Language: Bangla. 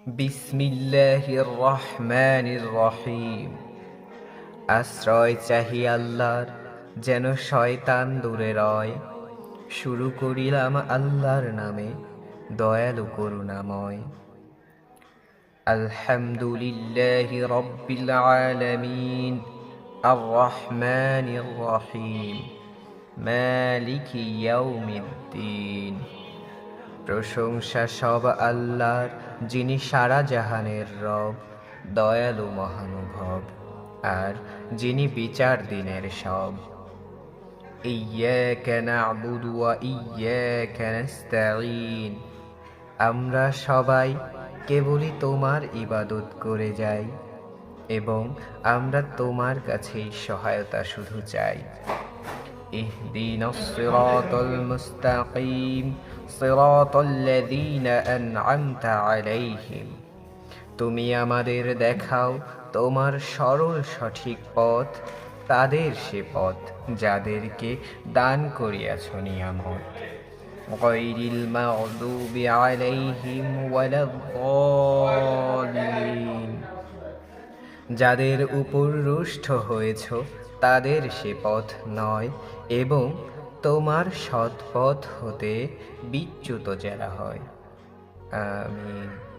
বিসমিল্লাহির রহমানির রহিম। আশ্রয় চাহি আল্লাহর, যেন শয়তান দূরে রয়। শুরু করিলাম আল্লাহর নামে, দয়ালু করুণাময়। আলহামদুলিল্লাহি রাব্বিল আলামিন, আর রহমানির রহিম, মালিকি ইয়াউমিদ্দিন। প্রশংসা সব আল্লাহর, যিনি সারা জাহানের রব, দয়ালু মহানুভব, আর যিনি বিচার দিনের সব। ইয়্যাকা না'বুদু ওয়া ইয়্যাকা নাস্তাঈন। আমরা সবাই কেবলই তোমার ইবাদত করে যাই, এবং আমরা তোমার কাছেই সহায়তা শুধু চাই। ইহদিনাস সিরাতাল মুস্তাকিম, সিরাতাল্লাযীনা আন'আমতা আলাইহিম। তুমি আমাদের দেখাও তোমার সরল সঠিক পথ, তাদের সে পথ যাদেরকে দান করিয়াছ নিয়ামত। গায়রিল মাগদুবি আলাইহিম ওয়ালাদ-দাল্লিন। যাদের উপর রুষ্ট হয়েছ তাদের সে পথ নয়, এবং তোমার সৎ পথ হতে বিচ্যুত যারা হয়। আমিন।